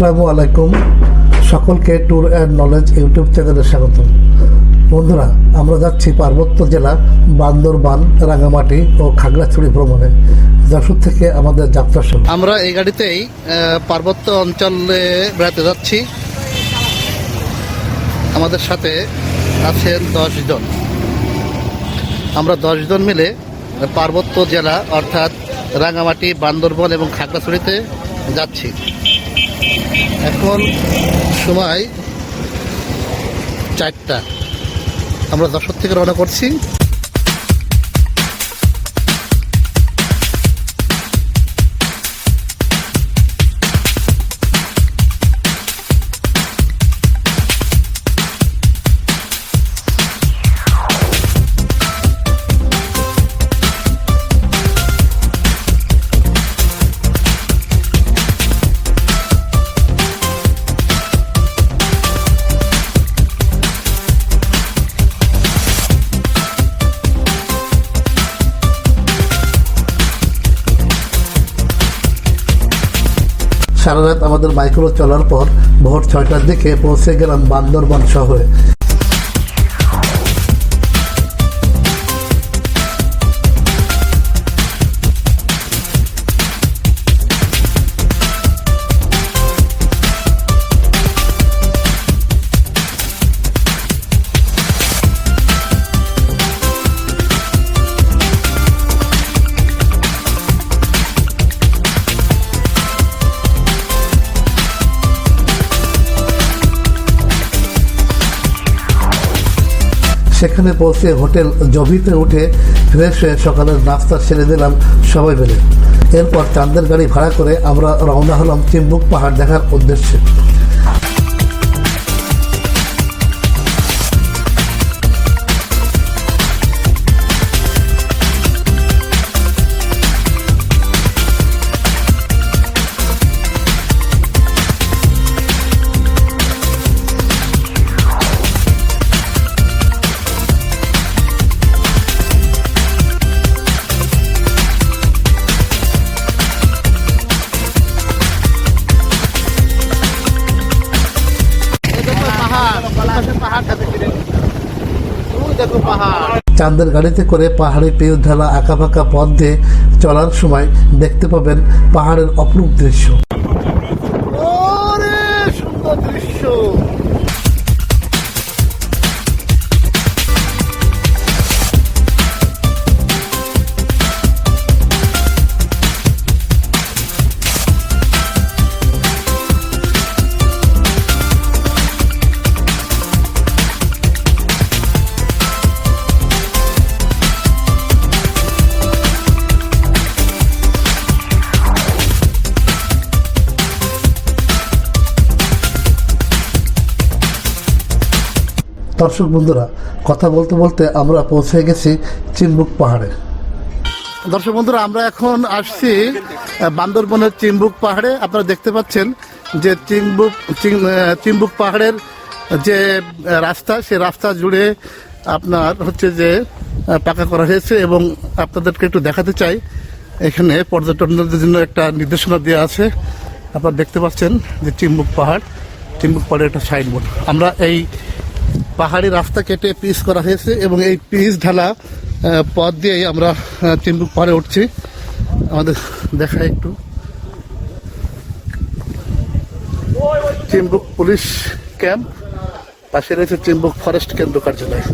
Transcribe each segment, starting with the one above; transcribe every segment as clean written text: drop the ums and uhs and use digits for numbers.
আসসালামু আলাইকুম, সকলকে ট্যুর অ্যান্ড নলেজ ইউটিউব চ্যানেলে স্বাগত। বন্ধুরা, আমরা যাচ্ছি পার্বত্য জেলা বান্দরবান, রাঙামাটি ও খাগড়াছড়ি ভ্রমণে। যশোর থেকে আমাদের যাত্রা শুরু। আমরা এই গাড়িতেই পার্বত্য অঞ্চলে বেড়াতে যাচ্ছি। আমাদের সাথে আছেন 10 জন। আমরা 10 জন মিলে পার্বত্য জেলা অর্থাৎ রাঙামাটি, বান্দরবান এবং খাগড়াছড়িতে যাচ্ছি। এখন সময় 4টা। আমরা যশোর থেকে রওনা করছি। সারা রাত আমাদের মাইক্রো চলার পর ভোর 6টার দিকে পৌঁছে গেলাম বান্দরবান শহরে। সেখানে পৌঁছে হোটেল জবিতে উঠে ফ্রেশ হয়ে সকালের নাস্তা সেরে দিলাম সবাই মিলে। এরপর চাঁদের গাড়ি ভাড়া করে আমরা রওনা হলাম চিম্বুক পাহাড় দেখার উদ্দেশ্যে। চাঁদের গাড়িতে করে পাহাড়ে পেয়ে ঢালা আঁকা ফাঁকা পথ দিয়ে চলার সময় দেখতে পাবেন পাহাড়ের অপরূপ দৃশ্য। সুন্দর দৃশ্য। দর্শক বন্ধুরা, কথা বলতে বলতে আমরা পৌঁছে গেছি চিম্বুক পাহাড়ে। দর্শক বন্ধুরা, আমরা এখন আসছি বান্দরবনের চিম্বুক পাহাড়ে। আপনারা দেখতে পাচ্ছেন যে চিম্বুক পাহাড়ের যে রাস্তা, সে রাস্তা জুড়ে আপনার হচ্ছে যে পাকা করা হয়েছে এবং আপনাদেরকে একটু দেখাতে চাই। এখানে পর্যটকদের জন্য একটা নির্দেশনা দেওয়া আছে। আপনারা দেখতে পাচ্ছেন যে চিম্বুক পাহাড়ের একটা সাইনবোর্ড। আমরা এই পাহাড়ি রাস্তা কেটে পিচ করা হয়েছে এবং এই পিচ ঢালা পথ দিয়েই আমরা চিম্বুক পাহাড়ে উঠছি। আমাদের দেখায় একটু চিম্বুক পুলিশ ক্যাম্প, পাশে রয়েছে চিম্বুক ফরেস্ট কেন্দ্র কার্যালয়।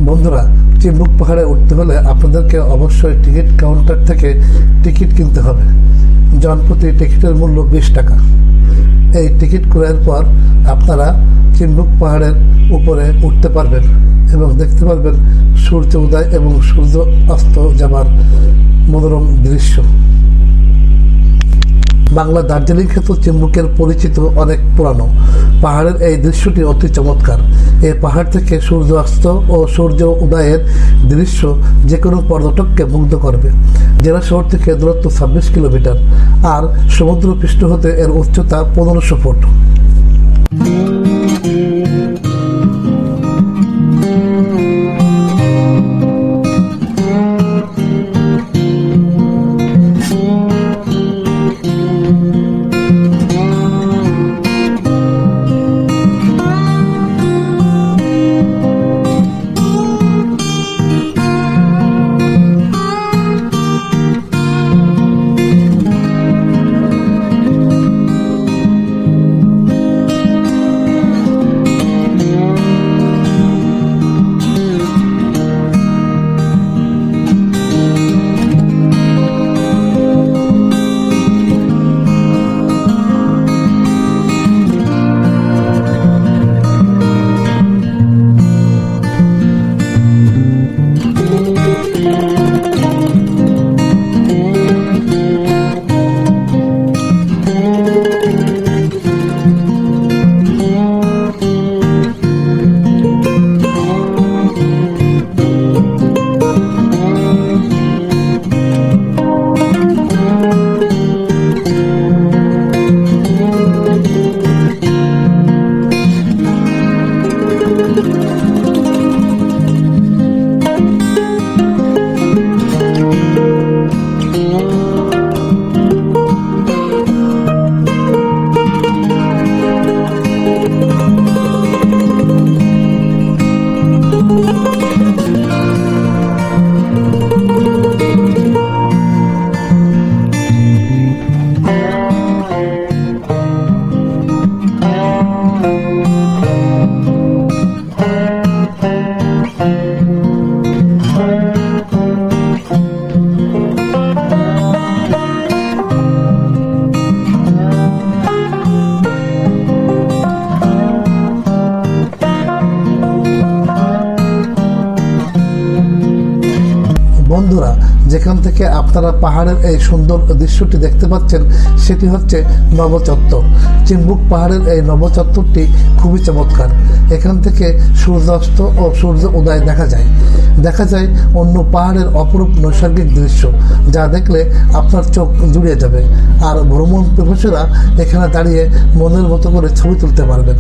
বন্ধুরা, চিম্বুক পাহাড়ে উঠতে হলে আপনাদেরকে অবশ্যই টিকিট কাউন্টার থেকে টিকিট কিনতে হবে। জনপ্রতি টিকিটের মূল্য 20 টাকা। এই টিকিট ক্রয়ের পর আপনারা চিম্বুক পাহাড়ের উপরে উঠতে পারবেন এবং দেখতে পারবেন সূর্য উদয় এবং সূর্য অস্ত যাবার মনোরম দৃশ্য। বাংলা দার্জিলিং ক্ষেত্র চিম্বুকের পরিচিত অনেক পুরানো। পাহাড়ের এই দৃশ্যটি অতি চমৎকার। এই পাহাড় থেকে সূর্যাস্ত ও সূর্য উদয়ের দৃশ্য যে কোনো পর্যটককে মুগ্ধ করবে। জেলা শহর থেকে দূরত্ব 26 কিলোমিটার, আর সমুদ্র পৃষ্ঠ হতে এর উচ্চতা 1500 ফুট। বন্ধুরা, যেখান থেকে আপনারা পাহাড়ের এই সুন্দর দৃশ্যটি দেখতে পাচ্ছেন সেটি হচ্ছে নবচত্বর। চিম্বুক পাহাড়ের এই নবচত্বরটি খুবই চমৎকার। এখান থেকে সূর্যাস্ত ও সূর্য উদয় দেখা যায় অন্য পাহাড়ের অপরূপ নৈসর্গিক দৃশ্য, যা দেখলে আপনার চোখ জুড়িয়ে যাবে। আর ভ্রমণ পিপাসুরা এখানে দাঁড়িয়ে মনের মতো করে ছবি তুলতে পারবেন।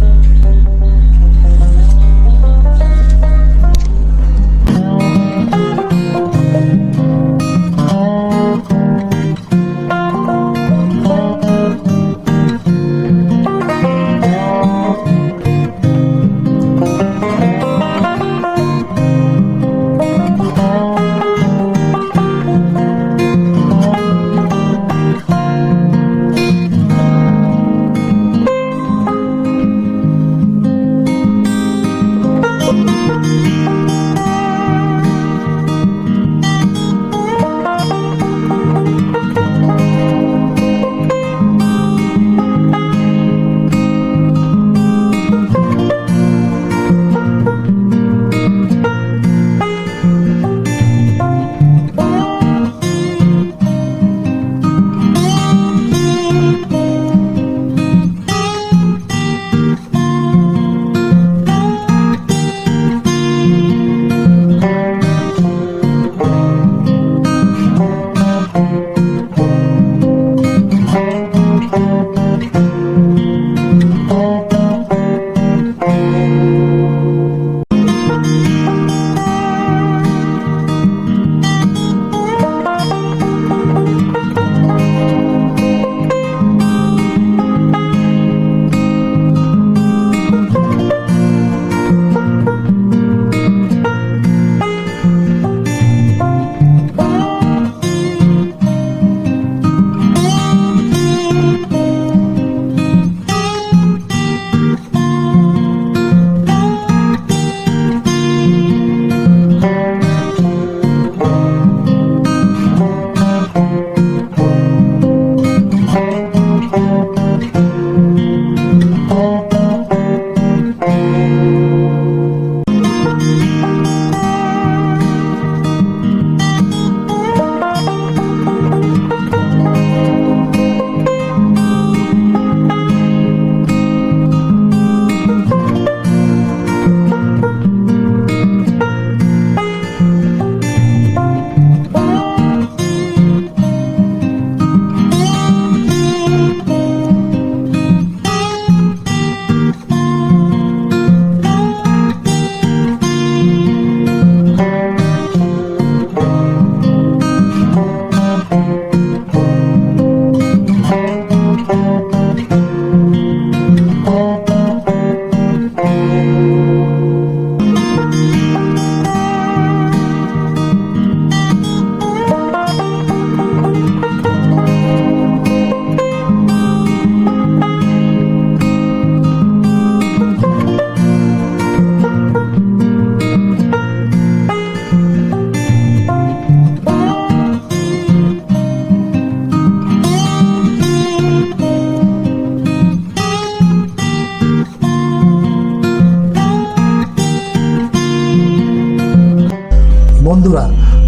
বন্ধুরা,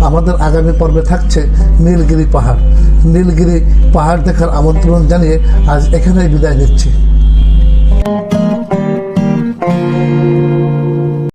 আমাদের আগামী পর্বে থাকছে নীলগিরি পাহাড়। নীলগিরি পাহাড় দেখার আমন্ত্রণ জানিয়ে আজ এখানেই বিদায় নিচ্ছি।